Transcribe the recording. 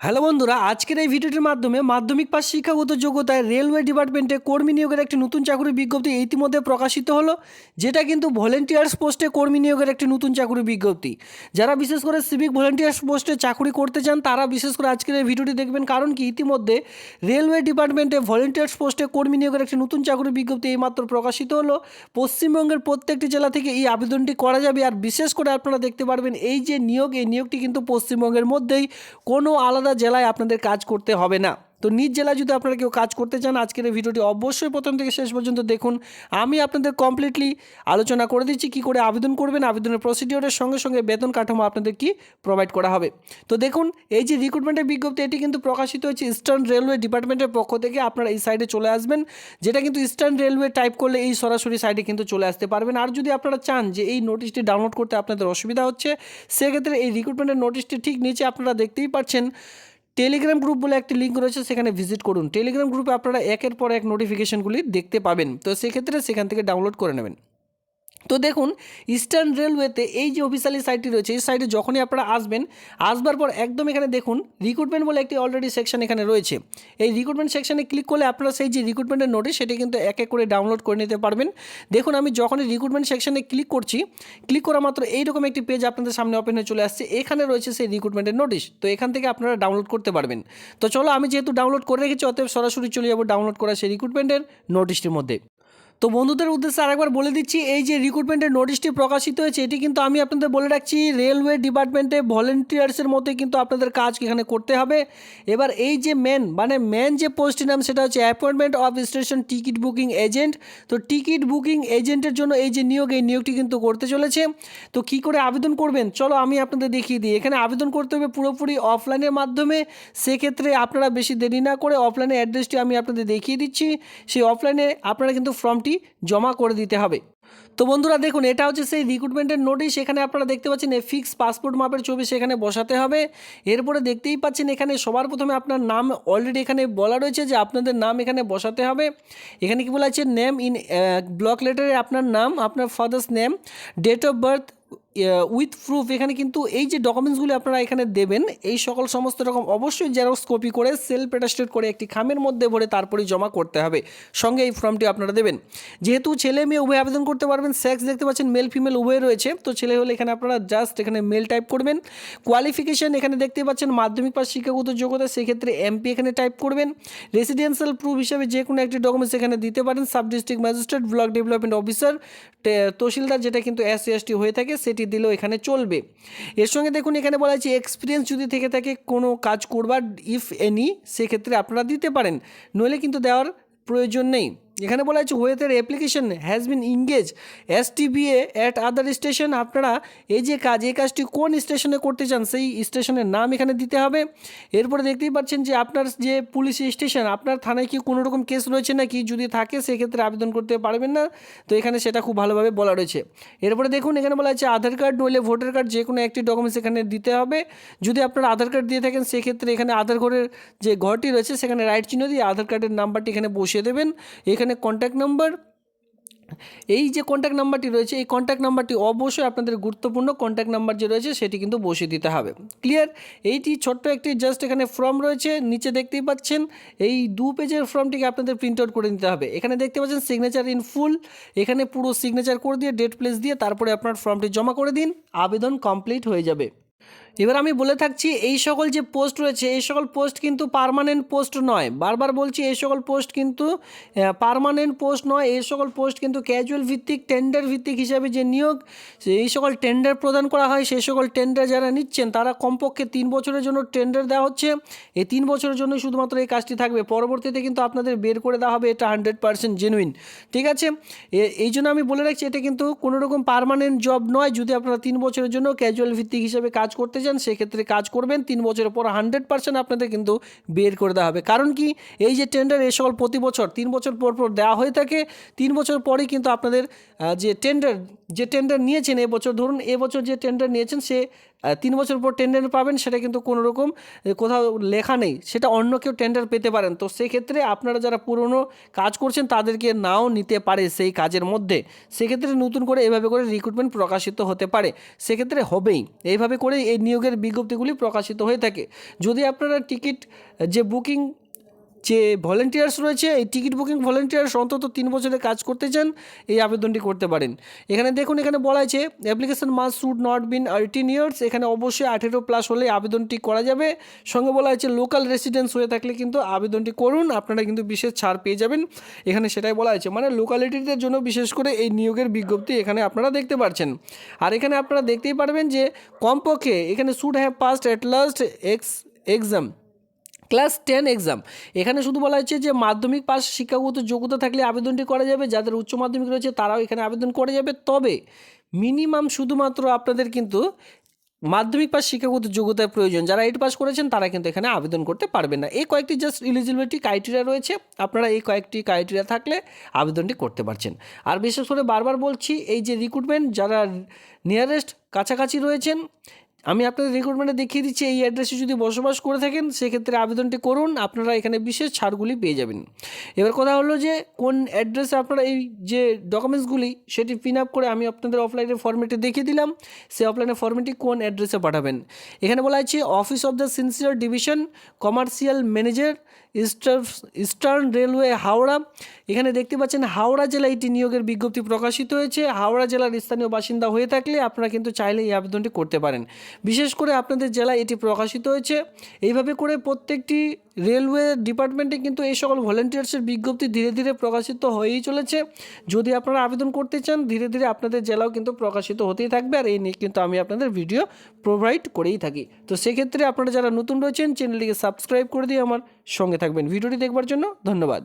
Hello বন্ধুরা, আজকের এই ভিডিওটির মাধ্যমে মাধ্যমিক পাস শিক্ষাগত যোগ্যতায় রেলওয়ে ডিপার্টমেন্টে কর্মী নিয়োগের একটি নতুন চাকরির বিজ্ঞপ্তি ইতিমধ্যে প্রকাশিত হলো, যেটা কিন্তু ভলেন্টিয়ার্স পোস্টে কর্মী নিয়োগের একটি নতুন চাকরির বিজ্ঞপ্তি। যারা বিশেষ করে সিভিক ভলেন্টিয়ার্স পোস্টে চাকরি করতে চান তারা বিশেষ করে আজকের এই ভিডিওটি দেখবেন, কারণ কি ইতিমধ্যে রেলওয়ে ডিপার্টমেন্টে ভলেন্টিয়ার্স পোস্টে কর্মী নিয়োগের একটি নতুন চাকরির বিজ্ঞপ্তি এইমাত্র প্রকাশিত হলো। পশ্চিমবঙ্গের প্রত্যেকটি জেলা থেকে এই আবেদনটি করা যাবে, আর বিশেষ করে আপনারা দেখতে পারবেন এই যে নিয়োগ, এই নিয়োগটি কিন্তু পশ্চিমবঙ্গের মধ্যেই, কোনো আলাদা জেলায় আপনাদের কাজ করতে হবে না। তো নিজ জেলায় যদি আপনারা কেউ কাজ করতে চান, আজকের এই ভিডিওটি অবশ্যই প্রথম থেকে শেষ পর্যন্ত দেখুন। আমি আপনাদের কমপ্লিটলি আলোচনা করে দিচ্ছি কী করে আবেদন করবেন, আবেদনের প্রসিডিওরের সঙ্গে সঙ্গে বেতন কাঠামো আপনাদের কি প্রোভাইড করা হবে। তো দেখুন, এই যে রিক্রুটমেন্টের বিজ্ঞপ্তি, এটি কিন্তু প্রকাশিত হয়েছে ইস্টার্ন রেলওয়ে ডিপার্টমেন্টের পক্ষ থেকে। আপনারা এই সাইডে চলে আসবেন, যেটা কিন্তু ইস্টার্ন রেলওয়ে টাইপ করলে এই সরাসরি সাইডে কিন্তু চলে আসতে পারবেন। আর যদি আপনারা চান যে এই নোটিশটি ডাউনলোড করতে আপনাদের অসুবিধা হচ্ছে, সেক্ষেত্রে এই রিক্রুটমেন্টের নোটিশটি ঠিক নিচে আপনারা দেখতেই পাচ্ছেন টেলিগ্রাম গ্রুপ বলে একটি লিঙ্ক রয়েছে, সেখানে ভিজিট করুন। টেলিগ্রাম গ্রুপে আপনারা একের পর এক নোটিফিকেশনগুলি দেখতে পাবেন, তো সেক্ষেত্রে সেখান থেকে ডাউনলোড করে নেবেন। তো দেখুন, ইস্টার্ন রেলওয়েতে এই যে অফিসিয়ালি সাইটটি রয়েছে, এই সাইটে যখনই আপনারা আসবার পর একদম এখানে দেখুন রিক্রুটমেন্ট বলে একটি অলরেডি সেকশন এখানে রয়েছে। এই রিক্রুটমেন্ট সেকশনে ক্লিক করলে আপনারা সেই যে রিক্রুটমেন্টের নোটিশ সেটি কিন্তু এক এক করে ডাউনলোড করে নিতে পারবেন। দেখুন, আমি যখনই রিক্রুটমেন্ট সেকশনে ক্লিক করছি, ক্লিক করা মাত্র এইরকম একটি পেজ আপনাদের সামনে ওপেন হয়ে চলে আসছে। এখানে রয়েছে সেই রিক্রুটমেন্টের নোটিশ, তো এখান থেকে আপনারা ডাউনলোড করতে পারবেন। তো চলো, আমি যেহেতু ডাউনলোড করে রেখেছি, অতএব সরাসরি চলে যাবো ডাউনলোড করা সেই রিক্রুটমেন্টের নোটিশটির মধ্যে। তো বন্ধুদের উদ্দেশ্যে আরেকবার বলে দিচ্ছি, এই যে রিক্রুটমেন্টের নোটিশটি প্রকাশিত হয়েছে, এটি কিন্তু আমি আপনাদের বলে রাখছি রেলওয়ে ডিপার্টমেন্টে ভলেন্টিয়ার্সের মতোই কিন্তু আপনাদের কাজ এখানে করতে হবে। এবার এই যে মেন যে পোস্টটির নাম, সেটা হচ্ছে appointment of station ticket booking agent. তো টিকিট বুকিং এজেন্টের জন্য এই যে নিয়োগ, এই নিয়োগটি কিন্তু করতে চলেছে। তো কী করে আবেদন করবেন চলো আমি আপনাদের দেখিয়ে দিই। এখানে আবেদন করতে হবে পুরোপুরি অফলাইনের মাধ্যমে। সেক্ষেত্রে আপনারা বেশি দেরি না করে অফলাইনে অ্যাড্রেসটি আমি আপনাদের দেখিয়ে দিচ্ছি। সেই অফলাইনে আপনারা কিন্তু ফর্মটি জমা করে দিতে হবে। তো বন্ধুরা দেখুন, এটা হচ্ছে সেই রিক্রুটমেন্টের নোটিশ। এখানে আপনারা দেখতে পাচ্ছেন ফিক্স পাসপোর্ট মাপের ছবি সেখানে বসাতে হবে। এরপরে দেখতেই পাচ্ছেন এখানে সবার প্রথমে আপনার নাম অলরেডি এখানে বলা রয়েছে যে আপনাদের নাম এখানে বসাতে হবে। এখানে কি বলা আছে, নেম ইন ব্লক লেটারে আপনার নাম, আপনার father's name, date of birth with proof. এখানে কিন্তু এই যে ডকুমেন্টসগুলি আপনারা এখানে দেবেন, এই সকল সমস্ত রকম অবশ্যই জেরক্স কপি করে সেলফ অ্যাটাস্টেড করে একটি খামের মধ্যে ভরে তারপরেই জমা করতে হবে। সঙ্গে এই ফর্মটি আপনারা দেবেন। যেহেতু ছেলে মেয়ে উভয় আবেদন করতে পারবেন, সেক্স দেখতে পাচ্ছেন মেল ফিমেল উভয় রয়েছে। তো ছেলে হলে এখানে আপনারা জাস্ট এখানে মেল টাইপ করবেন। কোয়ালিফিকেশন এখানে দেখতে পাচ্ছেন মাধ্যমিক পাস শিক্ষাগত যোগ্যতা, সেক্ষেত্রে এমপি এখানে টাইপ করবেন। রেসিডেন্সিয়াল প্রুফ হিসাবে যে কোনো একটি ডকুমেন্টস এখানে দিতে পারেন। Sub district magistrate, block development officer, তহসিলদার, যেটা কিন্তু SC ST হয়ে থাকে সেটি দিলেও এখানে চলবে। এর সঙ্গে দেখুন এখানে বলা আছে এক্সপিরিয়েন্স যদি থেকে থাকে কোনো কাজ করবার, ইফ এনি, সেক্ষেত্রে আপনারা দিতে পারেন, নইলে কিন্তু দেওয়ার প্রয়োজন নেই। এখানে বলা আছে whether application has been engage STBA at other station. আপনারা এই যে এই কাজটি কোন স্টেশনে করতে চান সেই স্টেশনের নাম এখানে দিতে হবে। এরপরে দেখতেই পাচ্ছেন যে আপনার যে পুলিশ স্টেশন, আপনার থানায় কি কোনো রকম কেস রয়েছে নাকি, যদি থাকে সেক্ষেত্রে আবেদন করতে পারবেন না। তো এখানে সেটা খুব ভালোভাবে বলা রয়েছে। এরপরে দেখুন এখানে বলা আছে আধার কার্ড নইলে ভোটার কার্ড, যে কোনো একটি ডকুমেন্টস এখানে দিতে হবে। যদি আপনারা আধার কার্ড দিয়ে থাকেন সেক্ষেত্রে এখানে আধার ঘরের যে ঘরটি রয়েছে সেখানে রাইট চিহ্ন দিয়ে আধার কার্ডের নাম্বারটি এখানে বসিয়ে দেবেন। এখানে কন্ট্যাক্ট নাম্বার, এই যে কন্ট্যাক্ট নাম্বারটি রয়েছে, এই কন্ট্যাক্ট নাম্বারটি অবশ্যই আপনাদের গুরুত্বপূর্ণ কন্ট্যাক্ট নাম্বার যে রয়েছে সেটি কিন্তু বসিয়ে দিতে হবে। ক্লিয়ার? এইটি ছোট্ট একটি জাস্ট এখানে ফর্ম রয়েছে, নিচে দেখতেই পাচ্ছেন এই 2 পেজের ফর্মটিকে আপনাদের প্রিন্ট আউট করে নিতে হবে। এখানে দেখতে পাচ্ছেন সিগনেচার ইন ফুল, এখানে পুরো সিগনেচার করে দিয়ে ডেট প্লেস দিয়ে তারপরে আপনার ফর্মটি জমা করে দিন, আবেদন কমপ্লিট হয়ে যাবে। এবার আমি বলে থাকছি এই সকল যে পোস্ট রয়েছে এই সকল পোস্ট কিন্তু পার্মানেন্ট পোস্ট নয়। বারবার বলছি এই সকল পোস্ট কিন্তু পার্মানেন্ট পোস্ট নয়। এই সকল পোস্ট কিন্তু ক্যাজুয়াল ভিত্তিক, টেন্ডার ভিত্তিক হিসাবে যে নিয়োগ, এই সকল টেন্ডার প্রদান করা হয়। সেই সকল টেন্ডার যারা নিচ্ছেন তারা কমপক্ষে 3 বছরের জন্য টেন্ডার দেওয়া হচ্ছে। এই 3 বছরের জন্য শুধুমাত্র এই কাজটি থাকবে, পরবর্তীতে কিন্তু আপনাদের বের করে দেওয়া হবে। এটা 100% জেনুইন, ঠিক আছে? এই জন্য আমি বলে রাখছি এটা কিন্তু কোনো রকম পার্মানেন্ট জব নয়। যদি আপনারা 3 বছরের জন্য ক্যাজুয়াল ভিত্তিক হিসাবে কাজ করতে চান সেক্ষেত্রে কাজ করবেন, 3 বছরের পর 100% আপনাদের কিন্তু বের করে দেওয়া হবে। কারণ কি, এই যে টেন্ডার এই সকল প্রতি বছর 3 বছর পর পর দেওয়া হয়ে থাকে। 3 বছর পরেই কিন্তু আপনাদের যে টেন্ডার নিয়েছেন এবছর, ধরুন এবছর যে টেন্ডার নিয়েছেন সে 3 বছর পর টেন্ডার পাবেন সেটা কিন্তু কোনো রকম কোথাও লেখা নেই, সেটা অন্য কেউ টেন্ডার পেতে পারেন। তো সেক্ষেত্রে আপনারা যারা পুরনো কাজ করছেন তাদেরকে নাও নিতে পারে সেই কাজের মধ্যে, সেক্ষেত্রে নতুন করে এভাবে করে রিক্রুটমেন্ট প্রকাশিত হতে পারে, সেক্ষেত্রে হবেই। এইভাবে করে এই নিয়োগের বিজ্ঞপ্তিগুলি প্রকাশিত হয়ে থাকে। যদি আপনারা টিকিট যে বুকিং যে ভলেন্টিয়ার্স রয়েছে, এই টিকিট বুকিং ভলেন্টিয়ার্স অন্তত 3 বছরের কাজ করতে চান, এই আবেদনটি করতে পারেন। এখানে দেখুন, এখানে বলা আছে application must should not been 18 years, এখানে অবশ্যই 18+ হলে আবেদনটি করা যাবে। সঙ্গে বলা আছে লোকাল রেসিডেন্স হয়ে থাকলে কিন্তু আবেদনটি করুন, আপনারা কিন্তু বিশেষ ছাড় পেয়ে যাবেন। এখানে সেটাই বলা আছে, মানে লোকালিটিদের জন্য বিশেষ করে এই নিয়োগের বিজ্ঞপ্তি এখানে আপনারা দেখতে পাচ্ছেন। আর এখানে আপনারা দেখতেই পারবেন যে কমপক্ষে এখানে should have passed at last exam class 10 exam. এখানে শুধু বলা হচ্ছে যে মাধ্যমিক পাস শিক্ষাগত যোগ্যতা থাকলে আবেদনটি করা যাবে, যাদের উচ্চ মাধ্যমিক রয়েছে তারাও এখানে আবেদন করা যাবে। তবে মিনিমাম শুধুমাত্র আপনাদের কিন্তু মাধ্যমিক পাস শিক্ষাগত যোগ্যতার প্রয়োজন, যারা 8 পাস করেছেন তারা কিন্তু এখানে আবেদন করতে পারবেন না। এই কয়েকটি জাস্ট এলিজিবিলিটি ক্রাইটেরিয়া রয়েছে, আপনারা এই কয়েকটি ক্রাইটেরিয়া থাকলে আবেদনটি করতে পারছেন। আর বিশেষ করে বারবার বলছি, এই যে রিক্রুটমেন্ট যারা নিয়ারেস্ট কাছাকাছি রয়েছেন, আমি আপনাদের রিক্রুটমেন্টে দেখিয়ে দিচ্ছি, এই অ্যাড্রেসে যদি বসবাস করে থাকেন সেক্ষেত্রে আবেদনটি করুন, আপনারা এখানে বিশেষ ছাড়গুলি পেয়ে যাবেন। এবার কথা হলো যে কোন অ্যাড্রেসে আপনারা এই যে ডকুমেন্টসগুলি সেটি পিন আপ করে আমি আপনাদের অফলাইনের ফর্মেটে দেখিয়ে দিলাম, সেই অফলাইনের ফর্মেটটি কোন অ্যাড্রেসে পাঠাবেন। এখানে বলা আছে office of the sincere division commercial manager eastern railway Howrah. এখানে দেখতে পাচ্ছেন হাওড়া জেলায় এটি নিয়োগের বিজ্ঞপ্তি প্রকাশিত হয়েছে। হাওড়া জেলার স্থানীয় বাসিন্দা হয়ে থাকলে আপনারা কিন্তু চাইলে এই আবেদনটি করতে পারেন। বিশেষ করে আপনাদের জেলায় এটি প্রকাশিত হয়েছে। এইভাবে করে প্রত্যেকটি রেলওয়ে ডিপার্টমেন্টে কিন্তু এই সকল ভলেন্টিয়ার্সের বিজ্ঞপ্তি ধীরে ধীরে প্রকাশিত হয়েই চলেছে। যদি আপনারা আবেদন করতে চান ধীরে ধীরে আপনাদের জেলাও কিন্তু প্রকাশিত হতেই থাকবে, আর এই নিয়ে কিন্তু আমি আপনাদের ভিডিও প্রোভাইড করেই থাকি। তো সেক্ষেত্রে আপনারা যারা নতুন রয়েছেন চ্যানেলটিকে সাবস্ক্রাইব করে দিয়ে আমার সঙ্গে থাকবেন। ভিডিওটি দেখবার জন্য ধন্যবাদ।